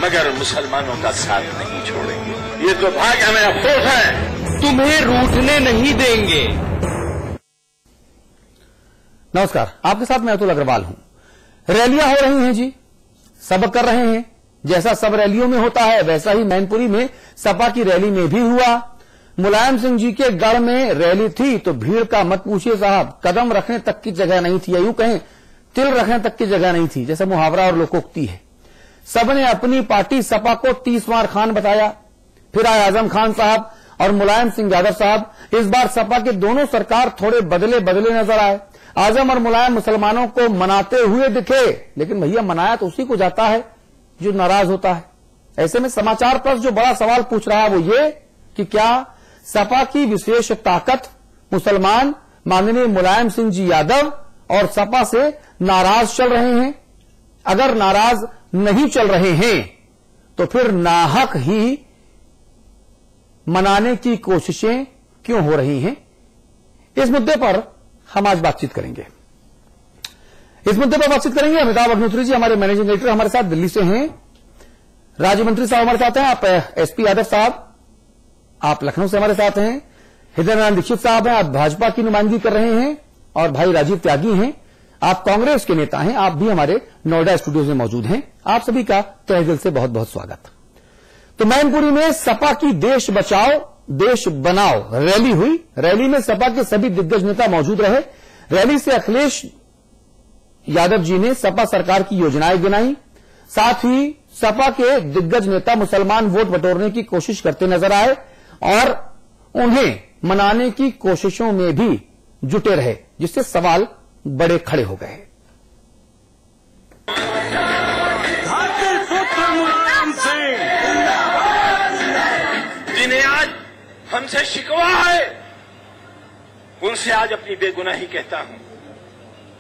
मगर मुसलमानों का साथ नहीं छोड़ेंगे। ये तो भाग्य हमें अफसोस है। तुम्हें रूठने नहीं देंगे। नमस्कार, आपके साथ मैं अतुल अग्रवाल हूं। रैलियां हो रही हैं जी, सब कर रहे हैं। जैसा सब रैलियों में होता है वैसा ही मैनपुरी में सपा की रैली में भी हुआ। मुलायम सिंह जी के गढ़ में रैली थी तो भीड़ का मत पूछिए साहब, कदम रखने तक की जगह नहीं थी, या यूं कहें तिल रखने तक की जगह नहीं थी, जैसा मुहावरा और लोकोक्ति है। सबने अपनी पार्टी सपा को 30 मार खान बताया। फिर आए आजम खान साहब और मुलायम सिंह यादव साहब। इस बार सपा के दोनों सरकार थोड़े बदले नजर आए। आजम और मुलायम मुसलमानों को मनाते हुए दिखे, लेकिन भैया मनाया तो उसी को जाता है जो नाराज होता है। ऐसे में समाचार प्लस जो बड़ा सवाल पूछ रहा है वो ये कि क्या सपा की विशेष ताकत मुसलमान माननीय मुलायम सिंह जी यादव और सपा से नाराज चल रहे हैं? अगर नाराज नहीं चल रहे हैं तो फिर नाहक ही मनाने की कोशिशें क्यों हो रही हैं? इस मुद्दे पर हम आज बातचीत करेंगे। अमिताभ अग्निहोत्री जी हमारे मैनेजिंग एडिटर हमारे साथ दिल्ली से हैं। राज्य मंत्री साहब हमारे साथ हैं। आप एसपी यादव साहब आप लखनऊ से हमारे साथ हैं। हृदय नारायण दीक्षित साहब हैं, आप भाजपा की नुमाइंदगी कर रहे हैं। और भाई राजीव त्यागी हैं, आप कांग्रेस के नेता हैं, आप भी हमारे नोएडा स्टूडियो में मौजूद हैं। आप सभी का तहे दिल से बहुत बहुत स्वागत। तो मैनपुरी में सपा की देश बचाओ देश बनाओ रैली हुई। रैली में सपा के सभी दिग्गज नेता मौजूद रहे। रैली से अखिलेश यादव जी ने सपा सरकार की योजनाएं गिनाई। साथ ही सपा के दिग्गज नेता मुसलमान वोट बटोरने की कोशिश करते नजर आए और उन्हें मनाने की कोशिशों में भी जुटे रहे, जिससे सवाल बड़े खड़े हो गए। जिन्हें आज हमसे शिकवा है, उनसे आज अपनी बेगुनाही कहता हूं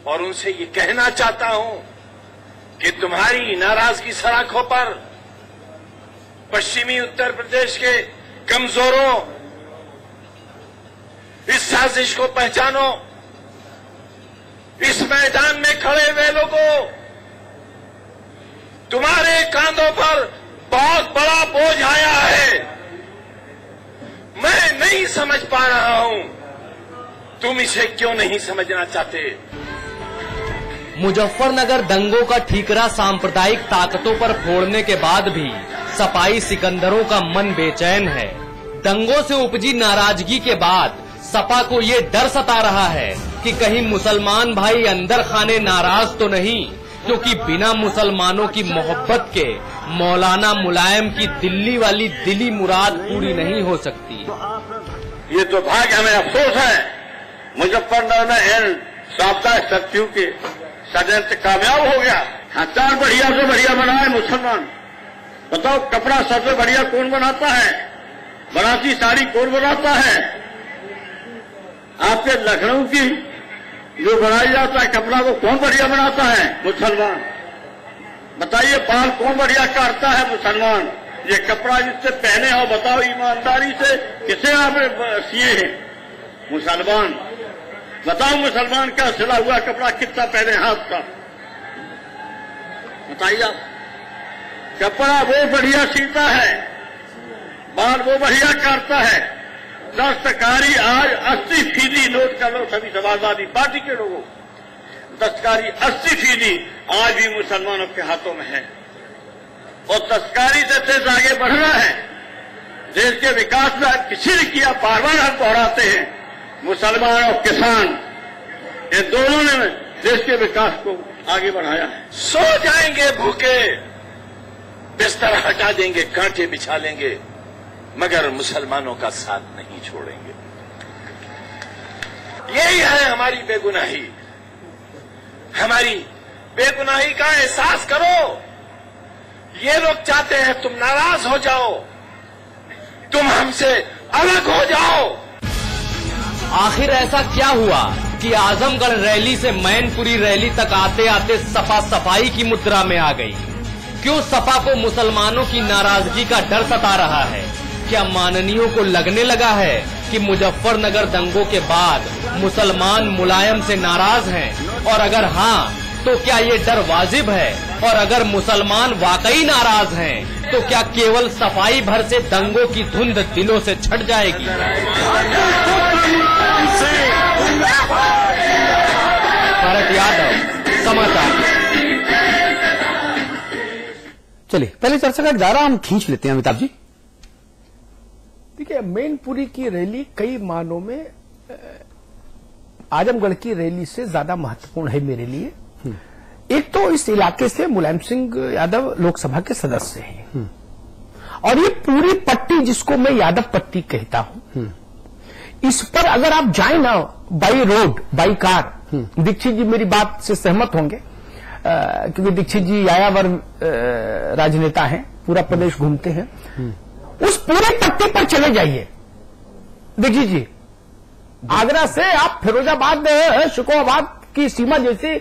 और उनसे ये कहना चाहता हूं कि तुम्हारी नाराजगी सड़कों पर पश्चिमी उत्तर प्रदेश के कमजोरों, इस साजिश को पहचानो। इस मैदान में खड़े हुए लोगों, तुम्हारे कांधों पर बहुत बड़ा बोझ आया है। मैं नहीं समझ पा रहा हूं, तुम इसे क्यों नहीं समझना चाहते? मुजफ्फरनगर दंगों का ठीकरा सांप्रदायिक ताकतों पर फोड़ने के बाद भी सपाई सिकंदरों का मन बेचैन है। दंगों से उपजी नाराजगी के बाद सपा को ये डर सता रहा है कि कहीं मुसलमान भाई अंदर खाने नाराज तो नहीं, क्योंकि बिना मुसलमानों की मोहब्बत के मौलाना मुलायम की दिल्ली वाली दिली मुराद पूरी नहीं हो सकती। ये तो भाग्य हमें अफसोस है। मुजफ्फरनगर में इन साप्ताहिक शक्तियों के षड्यंत्र कामयाब हो गया। हथियार बढ़िया से बढ़िया बनाए मुसलमान। बताओ कपड़ा सबसे बढ़िया कौन बनाता है? बनारसी साड़ी कौन बनाता है? आपके लखनऊ की जो बनाई जाता है कपड़ा वो कौन बढ़िया बनाता है? मुसलमान। बताइए बाल कौन बढ़िया काटता है? मुसलमान। ये कपड़ा जिससे पहने हो बताओ ईमानदारी से किसे आपने सिए हैं? मुसलमान। बताओ मुसलमान का सिला हुआ कपड़ा कितना पहने हाथ का? बताइए आप। कपड़ा वो बढ़िया सीता है, बाल वो बढ़िया काटता है। दस्तकारी आज 80% नोट कर लो सभी समाजवादी पार्टी के लोगों, दस्तकारी 80% आज भी मुसलमानों के हाथों में है। और दस्तकारी से देश आगे बढ़ रहा है। देश के विकास में किसी ने किया, बार बार हम दोहराते हैं, मुसलमान और किसान ये दोनों ने देश के विकास को आगे बढ़ाया है। सो जाएंगे भूखे, बिस्तर हटा देंगे, कांटे बिछा लेंगे, मगर मुसलमानों का साथ नहीं छोड़ेंगे। यही है हमारी बेगुनाही। हमारी बेगुनाही का एहसास करो। ये लोग चाहते हैं तुम नाराज हो जाओ, तुम हमसे अलग हो जाओ। आखिर ऐसा क्या हुआ कि आजमगढ़ रैली से मैनपुरी रैली तक आते आते सपा सफाई की मुद्रा में आ गई? क्यों सपा को मुसलमानों की नाराजगी का डर सता रहा है? क्या माननीयों को लगने लगा है कि मुजफ्फरनगर दंगों के बाद मुसलमान मुलायम से नाराज हैं? और अगर हाँ, तो क्या ये डर वाजिब है? और अगर मुसलमान वाकई नाराज हैं, तो क्या केवल सफाई भर से दंगों की धुंध दिलों से छट जाएगी? भारत यादव, समाचार। चलिए पहले चर्चा का दायरा हम खींच लेते हैं अमिताभ जी। देखिए, मैनपुरी की रैली कई मानों में आजमगढ़ की रैली से ज्यादा महत्वपूर्ण है मेरे लिए। एक तो इस इलाके से मुलायम सिंह यादव लोकसभा के सदस्य हैं और ये पूरी पट्टी जिसको मैं यादव पट्टी कहता हूं, इस पर अगर आप जाएं ना by road by car, Dikshit ji मेरी बात से सहमत होंगे क्योंकि दीक्षित जी यायावर राजनेता हैं, पूरा प्रदेश घूमते हैं, उस पूरे पट्टी पर चले जाइए दीक्षित जी, आगरा से आप फिरोजाबाद शिकोहाबाद की सीमा जैसे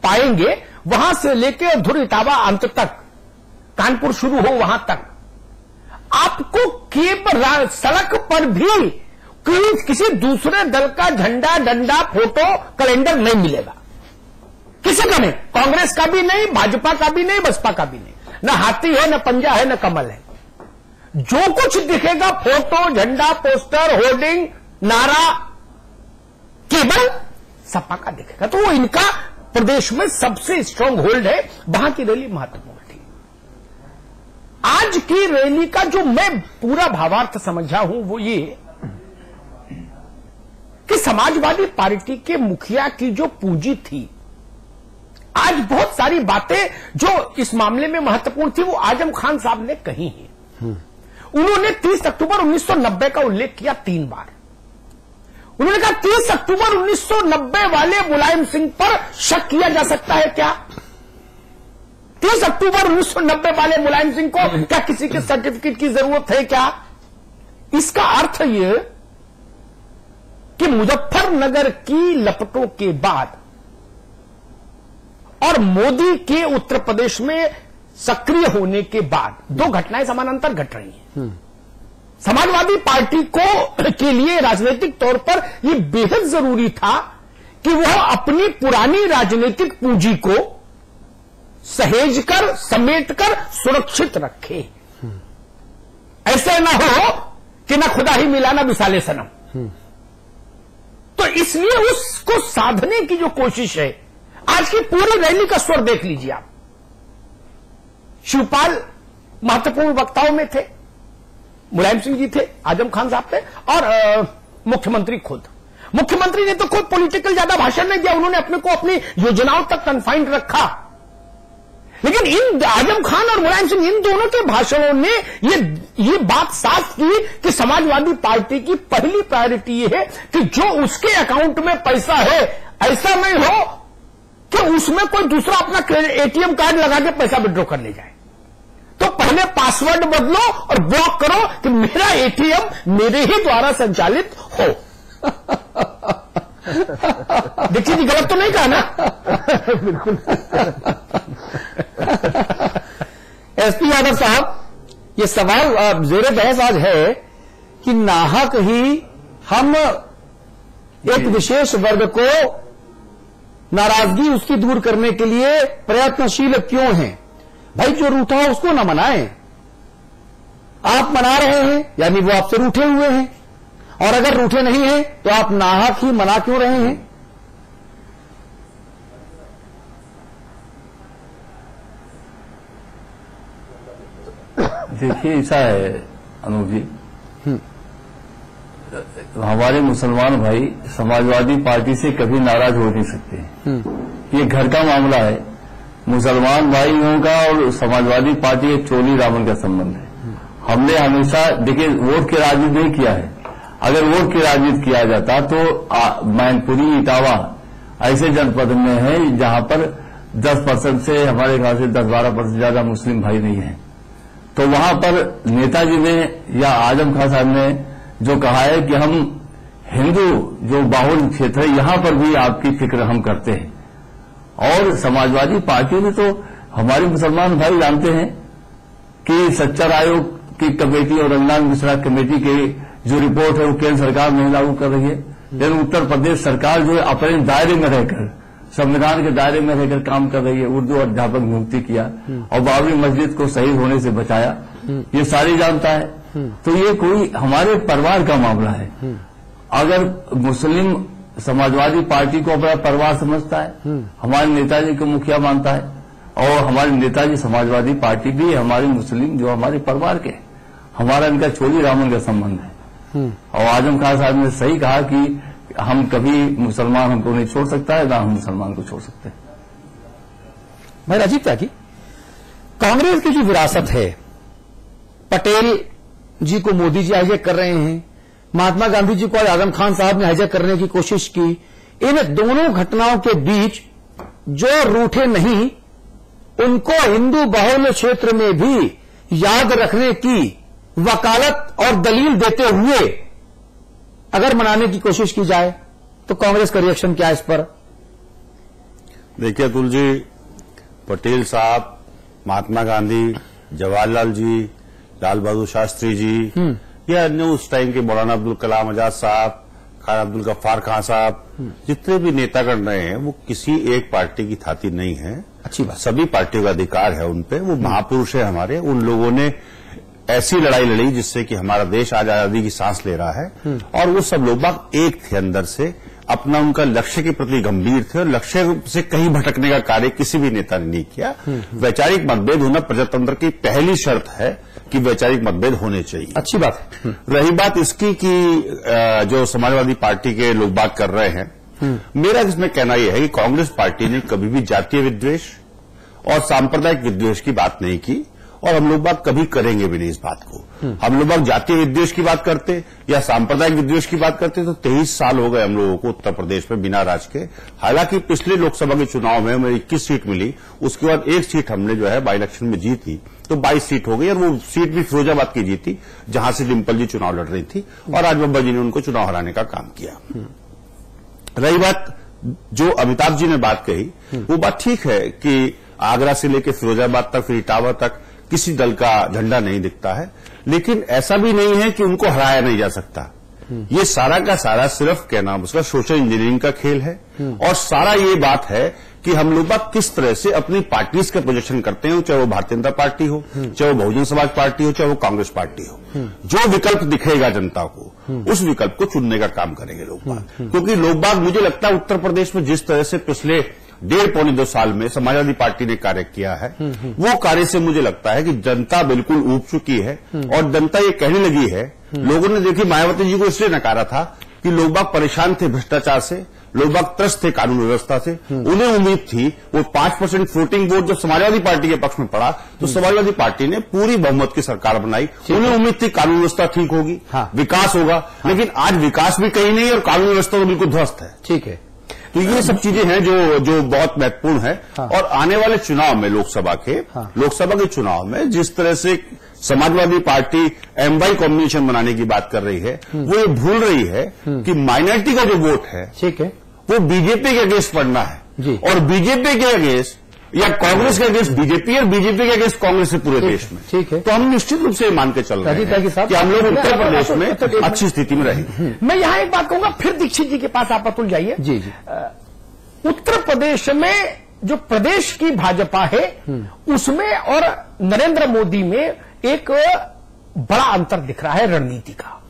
पाएंगे, वहां से लेके धुर इटावा अंत तक, कानपुर शुरू हो वहां तक, आपको केवल सड़क पर भी किसी दूसरे दल का झंडा, डंडा, फोटो, कैलेंडर नहीं मिलेगा, किसी का नहीं, कांग्रेस का भी नहीं, भाजपा का भी नहीं, बसपा का भी नहीं, न हाथी है, न पंजा है, न कमल है। जो कुछ दिखेगा फोटो, झंडा, पोस्टर, होर्डिंग, नारा, केवल सपा का दिखेगा। तो वो इनका प्रदेश में सबसे स्ट्रांग होल्ड है, वहां की रैली महत्वपूर्ण थी। आज की रैली का जो मैं पूरा भावार्थ समझा हूं वो ये कि समाजवादी पार्टी के मुखिया की जो पूंजी थी, आज बहुत सारी बातें जो इस मामले में महत्वपूर्ण थी वो आजम खान साहब ने कही है। उन्होंने 30 अक्टूबर 1990 का उल्लेख किया 3 बार। उन्होंने कहा 30 अक्टूबर 1990 वाले मुलायम सिंह पर शक किया जा सकता है क्या? 30 अक्टूबर 1990 वाले मुलायम सिंह को क्या किसी के सर्टिफिकेट की जरूरत है क्या? इसका अर्थ यह कि मुजफ्फरनगर की लपटों के बाद और मोदी के उत्तर प्रदेश में सक्रिय होने के बाद 2 घटनाएं समानांतर घट रही हैं। समाजवादी पार्टी को के लिए राजनीतिक तौर पर यह बेहद जरूरी था कि वह अपनी पुरानी राजनीतिक पूंजी को सहेजकर, समेटकर सुरक्षित रखे। ऐसे ना हो कि ना खुदा ही मिला ना विसाले सनम। तो इसलिए उसको साधने की जो कोशिश है, आज की पूरी रैली का स्वर देख लीजिए आप। शिवपाल महत्वपूर्ण वक्ताओं में थे, मुलायम सिंह जी थे, आजम खान साहब थे और मुख्यमंत्री खुद। मुख्यमंत्री ने तो कोई पॉलिटिकल ज्यादा भाषण नहीं दिया, उन्होंने अपने को अपनी योजनाओं तक कन्फाइंड रखा। लेकिन इन आजम खान और मुलायम सिंह, इन दोनों के भाषणों ने ये बात साफ की कि समाजवादी पार्टी की पहली प्रायोरिटी ये है कि जो उसके अकाउंट में पैसा है, ऐसा नहीं हो कि उसमें कोई दूसरा अपना एटीएम कार्ड लगा के पैसा विड्रॉ कर ले जाए। तो पहले पासवर्ड बदलो और ब्लॉक करो कि मेरा एटीएम मेरे ही द्वारा संचालित हो। देखिए जी, गलत तो नहीं कहा ना? बिल्कुल। एसपी यादव साहब, ये सवाल जेरे बहस आज है कि नाहक ही हम एक विशेष वर्ग को नाराजगी उसकी दूर करने के लिए प्रयत्नशील क्यों हैं? भाई जो रूठा है उसको ना मनाएं। आप मना रहे हैं यानी वो आपसे रूठे हुए हैं, और अगर रूठे नहीं हैं तो आप नाहक ही मना क्यों रहे हैं? देखिए, ऐसा है अनूप जी, हमारे मुसलमान भाई समाजवादी पार्टी से कभी नाराज हो नहीं सकते। ये घर का मामला है। मुसलमान भाइयों का और समाजवादी पार्टी एक चोली रावण का संबंध है। हमने हमेशा, देखिए, वोट की राजनीति नहीं किया है। अगर वोट की राजनीति किया जाता तो मैनपुरी, इटावा ऐसे जनपद में है जहां पर 10% से हमारे ख्याल से 10-12% ज्यादा मुस्लिम भाई नहीं है। तो वहां पर नेताजी ने या आजम खान साहब ने जो कहा है कि हम हिंदू जो बाहुल क्षेत्र है यहां पर भी आपकी फिक्र हम करते हैं। और समाजवादी पार्टी ने तो, हमारे मुसलमान भाई जानते हैं कि सच्चर आयोग की कमेटी और रंगनाथ मिश्रा कमेटी की जो रिपोर्ट है वो केंद्र सरकार नहीं लागू कर रही है, लेकिन उत्तर प्रदेश सरकार जो है अपने दायरे में रहकर संविधान के दायरे में रहकर काम कर रही है, उर्दू अध्यापक नियुक्ति किया और बाबरी मस्जिद को शहीद होने से बचाया, ये सारी जानता है। तो ये कोई हमारे परिवार का मामला है। अगर मुस्लिम समाजवादी पार्टी को अपना परिवार समझता है, हमारे नेताजी को मुखिया मानता है, और हमारे नेताजी समाजवादी पार्टी भी हमारे मुस्लिम जो हमारे परिवार के, हमारा इनका चोली रामन का संबंध है। और आजम खान साहब ने सही कहा कि हम कभी मुसलमान हमको नहीं छोड़ सकता है, ना हम मुसलमान को छोड़ सकते हैं। भाई राजीव त्यागी, कांग्रेस की जो विरासत है, पटेल जी को मोदी जी हाईजैक कर रहे हैं, महात्मा गांधी जी को आजम खान साहब ने हाईजैक करने की कोशिश की, इन दोनों घटनाओं के बीच जो रूठे नहीं, उनको हिंदू बहुल क्षेत्र में भी याद रखने की वकालत और दलील देते हुए अगर मनाने की कोशिश की जाए तो कांग्रेस का रिएक्शन क्या है इस पर? देखिए अतुल जी, पटेल साहब, महात्मा गांधी, जवाहरलाल जी, लाल बहादुर शास्त्री जी, या अन्य उस टाइम के मौलाना अब्दुल कलाम आजाद साहब, खान अब्दुल गफ्फार खान साहब, जितने भी नेतागण रहे हैं वो किसी एक पार्टी की थाती नहीं है। अच्छी बात। सभी पार्टियों का अधिकार है उन पे, वो महापुरुष है हमारे। उन लोगों ने ऐसी लड़ाई लड़ी जिससे कि हमारा देश आज आजादी की सांस ले रहा है, और वो सब लोग बाग एक थे अंदर से, अपना उनका लक्ष्य के प्रति गंभीर थे, और लक्ष्य से कहीं भटकने का कार्य किसी भी नेता ने नहीं किया। वैचारिक मतभेद होना प्रजातंत्र की पहली शर्त है कि वैचारिक मतभेद होने चाहिए। अच्छी बात है। रही बात इसकी कि जो समाजवादी पार्टी के लोग बात कर रहे हैं, मेरा इसमें कहना यह है कि कांग्रेस पार्टी ने कभी भी जातीय विद्वेष और सांप्रदायिक विद्वेष की बात नहीं की, और हम लोग बात कभी करेंगे भी नहीं इस बात को। हम लोग बात जातीय विद्वेष की बात करते या सांप्रदायिक विद्वेष की बात करते तो 23 साल हो गए हम लोगों को उत्तर प्रदेश में बिना राज के। हालांकि पिछले लोकसभा के चुनाव में हमें 21 सीट मिली, उसके बाद एक सीट हमने जो है बाई इलेक्शन में जीती, तो 22 सीट हो गई, और वो सीट भी फिरोजाबाद की जीती जहां से डिम्पल जी चुनाव लड़ रही थी, और आज बाबा जी ने उनको चुनाव हराने का काम किया। रही बात जो अमिताभ जी ने बात कही, वो बात ठीक है कि आगरा से लेकर फिरोजाबाद तक, फिर इटावा तक किसी दल का झंडा नहीं दिखता है, लेकिन ऐसा भी नहीं है कि उनको हराया नहीं जा सकता। ये सारा का सारा सिर्फ क्या नाम उसका सोशल इंजीनियरिंग का खेल है, और सारा ये बात है कि हम लोग बात किस तरह से अपनी पार्टीज का प्रोजेक्शन करते हैं, चाहे वो भारतीय जनता पार्टी हो, चाहे वो बहुजन समाज पार्टी हो, चाहे वो कांग्रेस पार्टी हो। जो विकल्प दिखेगा जनता को, उस विकल्प को चुनने का काम करेंगे लोग बाग। क्योंकि लोग बाग, मुझे लगता है उत्तर प्रदेश में जिस तरह से पिछले 1.5-2 साल में समाजवादी पार्टी ने कार्य किया है, वो कार्य से मुझे लगता है कि जनता बिल्कुल ऊब चुकी है, और जनता ये कहने लगी है, लोगों ने देखिए मायावती जी को इसलिए नकारा था कि लोग बाग परेशान थे भ्रष्टाचार से, लोग बाग त्रस्त थे कानून व्यवस्था से, उन्हें उम्मीद थी वो 5% वोटिंग वोट जब समाजवादी पार्टी के पक्ष में पड़ा तो समाजवादी पार्टी ने पूरी बहुमत की सरकार बनाई, उन्हें उम्मीद थी कानून व्यवस्था ठीक होगी, विकास होगा, लेकिन आज विकास भी कहीं नहीं और कानून व्यवस्था तो बिल्कुल ध्वस्त है। ठीक है, तो ये सब चीजें हैं जो बहुत महत्वपूर्ण है। और आने वाले चुनाव में लोकसभा के चुनाव में जिस तरह से समाजवादी पार्टी एमवाई कॉम्बिनेशन बनाने की बात कर रही है, वो ये भूल रही है कि माइनॉरिटी का जो वोट है, ठीक है, वो बीजेपी के अगेंस्ट पड़ना है जी। और बीजेपी के अगेंस्ट या कांग्रेस के अगेंस्ट बीजेपी और बीजेपी के अगेंस्ट कांग्रेस से पूरे देश में। ठीक है, तो हम निश्चित रूप से मान के चल रहे हैं कि हम लोग उत्तर प्रदेश में अच्छी स्थिति में रहेंगे। मैं यहां एक बात कहूंगा, फिर दीक्षित जी के पास आप अतुल जाइए। जी जी। उत्तर प्रदेश में जो प्रदेश की भाजपा है उसमें और नरेंद्र मोदी में एक बड़ा अंतर दिख रहा है रणनीति का।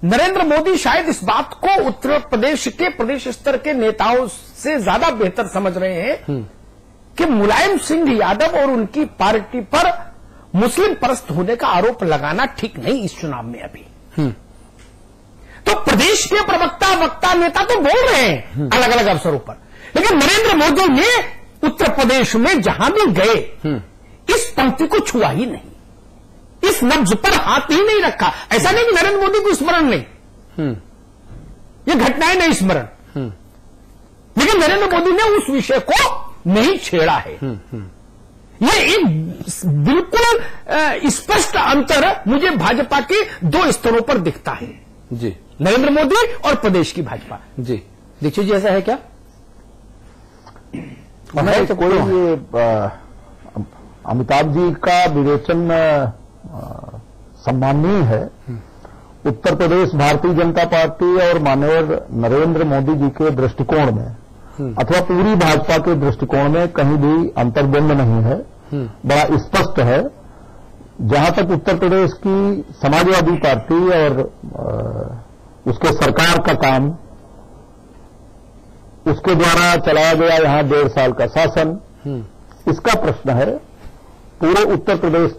नरेंद्र मोदी शायद इस बात को उत्तर प्रदेश के प्रदेश स्तर के नेताओं से ज्यादा बेहतर समझ रहे हैं कि मुलायम सिंह यादव और उनकी पार्टी पर मुस्लिम परस्त होने का आरोप लगाना ठीक नहीं इस चुनाव में अभी। तो प्रदेश के प्रवक्ता वक्ता नेता तो बोल रहे हैं अलग अलग अवसरों पर, लेकिन नरेंद्र मोदी ने उत्तर प्रदेश में जहां भी गए इस पंक्ति को छुआ ही नहीं, इस नब्ज पर हाथ ही नहीं रखा। ऐसा नहीं कि नरेंद्र मोदी को स्मरण नहीं, ये घटनाएं नहीं स्मरण, लेकिन नरेंद्र मोदी ने उस विषय को नहीं छेड़ा है। ये एक बिल्कुल स्पष्ट अंतर मुझे भाजपा के 2 स्तरों पर दिखता है जी, नरेंद्र मोदी और प्रदेश की भाजपा। जी दीक्षित जी, ऐसा है क्या? नहीं तो कोई अमिताभ जी का विवेचन सम्माननीय है। उत्तर प्रदेश भारतीय जनता पार्टी और माननीय नरेंद्र मोदी जी के दृष्टिकोण में अथवा पूरी भाजपा के दृष्टिकोण में कहीं भी अंतर्द्वंद नहीं है, बड़ा स्पष्ट है। जहां तक उत्तर प्रदेश की समाजवादी पार्टी और उसके सरकार का काम, उसके द्वारा चलाया गया यहां 1.5 साल का शासन, इसका प्रश्न है, पूरे उत्तर प्रदेश